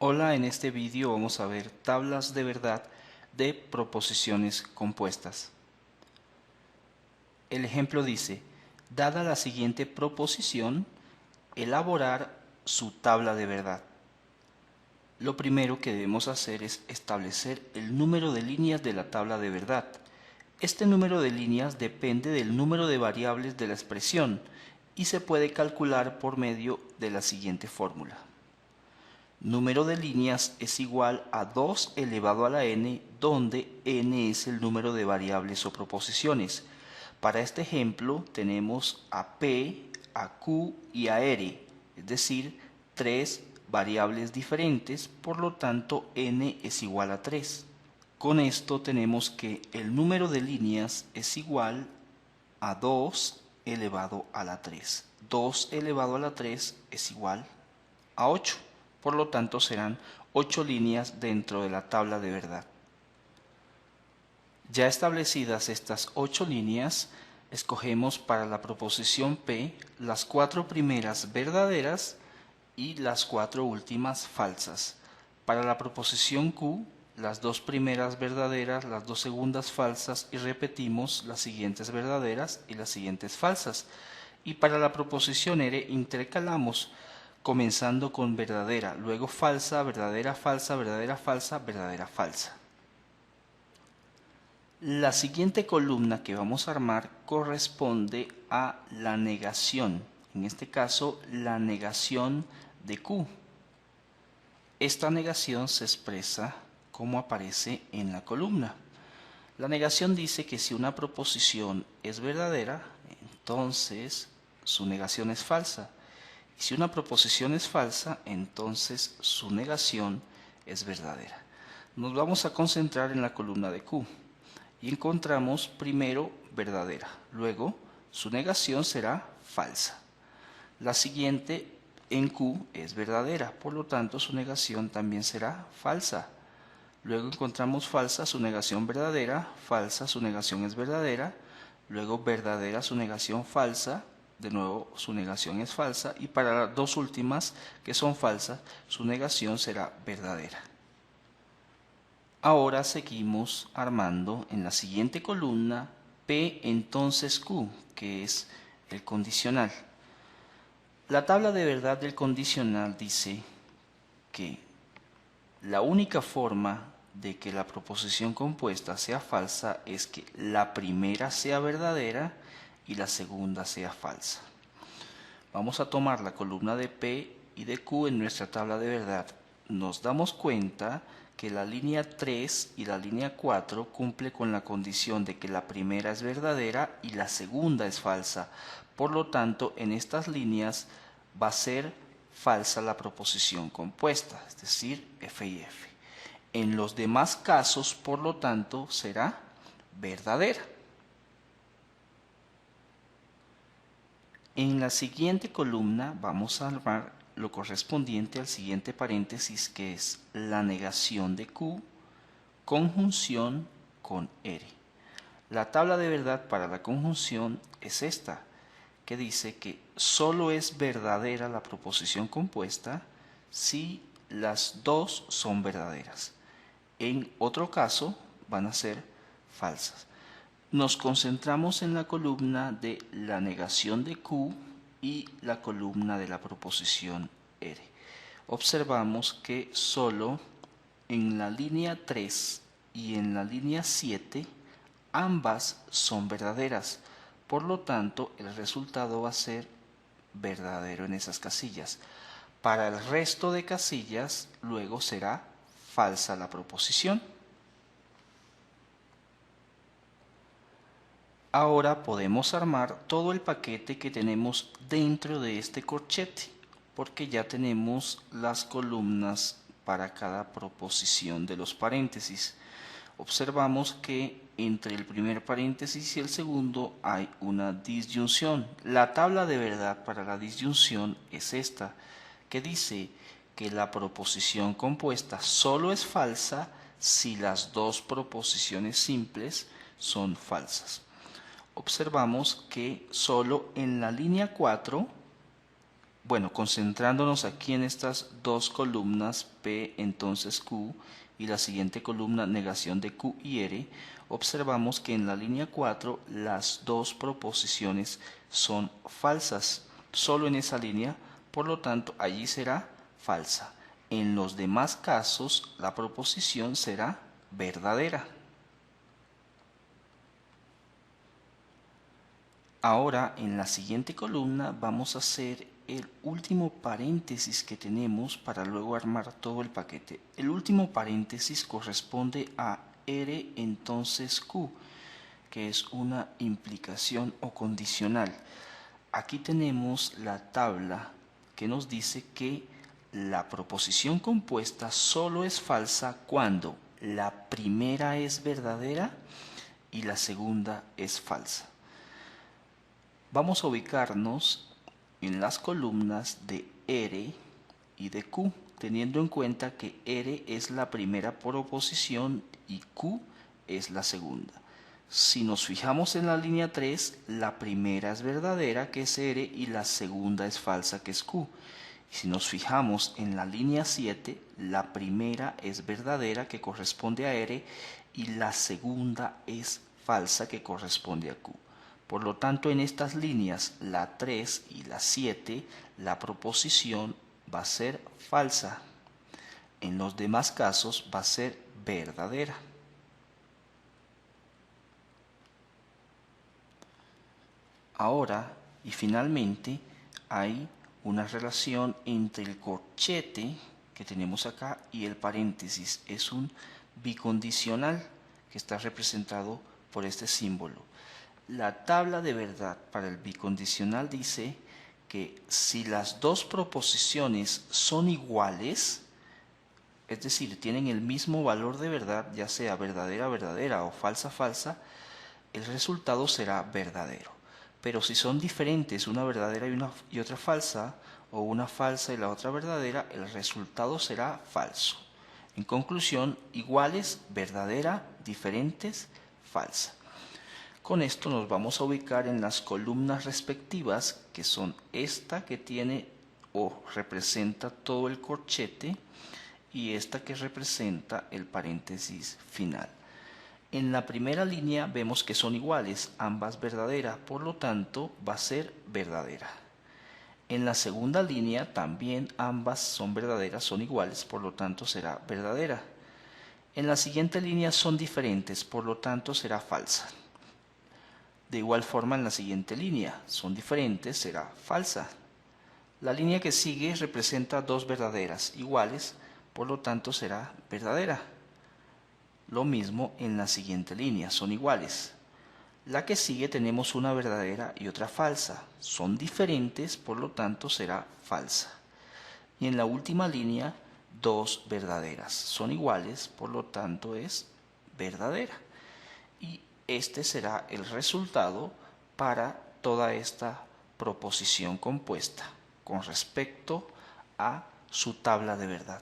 Hola, en este vídeo vamos a ver tablas de verdad de proposiciones compuestas. El ejemplo dice, dada la siguiente proposición, elaborar su tabla de verdad. Lo primero que debemos hacer es establecer el número de líneas de la tabla de verdad. Este número de líneas depende del número de variables de la expresión y se puede calcular por medio de la siguiente fórmula. Número de líneas es igual a 2 elevado a la n, donde n es el número de variables o proposiciones. Para este ejemplo tenemos a p, a q y a r, es decir, tres variables diferentes, por lo tanto n es igual a 3. Con esto tenemos que el número de líneas es igual a 2 elevado a la 3. 2 elevado a la 3 es igual a 8. Por lo tanto, serán 8 líneas dentro de la tabla de verdad. Ya establecidas estas 8 líneas, escogemos para la proposición P las 4 primeras verdaderas y las 4 últimas falsas. Para la proposición Q, las 2 primeras verdaderas, las 2 segundas falsas y repetimos las siguientes verdaderas y las siguientes falsas. Y para la proposición R intercalamos comenzando con verdadera, luego falsa, verdadera, falsa, verdadera, falsa, verdadera, falsa. La siguiente columna que vamos a armar corresponde a la negación, en este caso la negación de Q. Esta negación se expresa como aparece en la columna. La negación dice que si una proposición es verdadera, entonces su negación es falsa. Y si una proposición es falsa, entonces su negación es verdadera. Nos vamos a concentrar en la columna de Q y encontramos primero verdadera, luego su negación será falsa. La siguiente en Q es verdadera, por lo tanto su negación también será falsa. Luego encontramos falsa, su negación verdadera, falsa, su negación es verdadera, luego verdadera, su negación falsa, de nuevo su negación es falsa, y para las dos últimas que son falsas, su negación será verdadera. Ahora seguimos armando en la siguiente columna P entonces Q, que es el condicional. La tabla de verdad del condicional dice que la única forma de que la proposición compuesta sea falsa es que la primera sea verdadera y la segunda sea falsa. Vamos a tomar la columna de P y de Q en nuestra tabla de verdad. Nos damos cuenta que la línea 3 y la línea 4 cumple con la condición de que la primera es verdadera y la segunda es falsa. Por lo tanto, en estas líneas va a ser falsa la proposición compuesta, es decir, F y F. En los demás casos, por lo tanto, será verdadera. En la siguiente columna vamos a armar lo correspondiente al siguiente paréntesis, que es la negación de Q, conjunción con R. La tabla de verdad para la conjunción es esta, que dice que solo es verdadera la proposición compuesta si las dos son verdaderas. En otro caso van a ser falsas. Nos concentramos en la columna de la negación de Q y la columna de la proposición R. Observamos que solo en la línea 3 y en la línea 7 ambas son verdaderas. Por lo tanto, el resultado va a ser verdadero en esas casillas. Para el resto de casillas, luego será falsa la proposición. Ahora podemos armar todo el paquete que tenemos dentro de este corchete, porque ya tenemos las columnas para cada proposición de los paréntesis. Observamos que entre el primer paréntesis y el segundo hay una disyunción. La tabla de verdad para la disyunción es esta, que dice que la proposición compuesta solo es falsa si las dos proposiciones simples son falsas. Observamos que solo en la línea 4 Bueno, concentrándonos aquí en estas dos columnas, P entonces Q, y la siguiente columna, negación de Q y R, observamos que en la línea 4 las dos proposiciones son falsas. Solo en esa línea, por lo tanto, allí será falsa. En los demás casos, la proposición será verdadera. Ahora, en la siguiente columna vamos a hacer el último paréntesis que tenemos para luego armar todo el paquete. El último paréntesis corresponde a R entonces Q, que es una implicación o condicional. Aquí tenemos la tabla que nos dice que la proposición compuesta solo es falsa cuando la primera es verdadera y la segunda es falsa. Vamos a ubicarnos en las columnas de R y de Q, teniendo en cuenta que R es la primera proposición y Q es la segunda. Si nos fijamos en la línea 3, la primera es verdadera, que es R, y la segunda es falsa, que es Q. Y si nos fijamos en la línea 7, la primera es verdadera, que corresponde a R, y la segunda es falsa, que corresponde a Q. Por lo tanto, en estas líneas, la 3 y la 7, la proposición va a ser falsa. En los demás casos va a ser verdadera. Ahora, y finalmente, hay una relación entre el corchete que tenemos acá y el paréntesis. Es un bicondicional que está representado por este símbolo. La tabla de verdad para el bicondicional dice que si las dos proposiciones son iguales, es decir, tienen el mismo valor de verdad, ya sea verdadera, verdadera o falsa, falsa, el resultado será verdadero. Pero si son diferentes, una verdadera y otra falsa, o una falsa y la otra verdadera, el resultado será falso. En conclusión, iguales, verdadera, diferentes, falsa. Con esto nos vamos a ubicar en las columnas respectivas, que son esta que tiene o representa todo el corchete y esta que representa el paréntesis final. En la primera línea vemos que son iguales, ambas verdaderas, por lo tanto va a ser verdadera. En la segunda línea también ambas son verdaderas, son iguales, por lo tanto será verdadera. En la siguiente línea son diferentes, por lo tanto será falsa. De igual forma en la siguiente línea, son diferentes, será falsa. La línea que sigue representa dos verdaderas iguales, por lo tanto será verdadera. Lo mismo en la siguiente línea, son iguales. La que sigue tenemos una verdadera y otra falsa. Son diferentes, por lo tanto será falsa. Y en la última línea, dos verdaderas. Son iguales, por lo tanto es verdadera. Y este será el resultado para toda esta proposición compuesta con respecto a su tabla de verdad.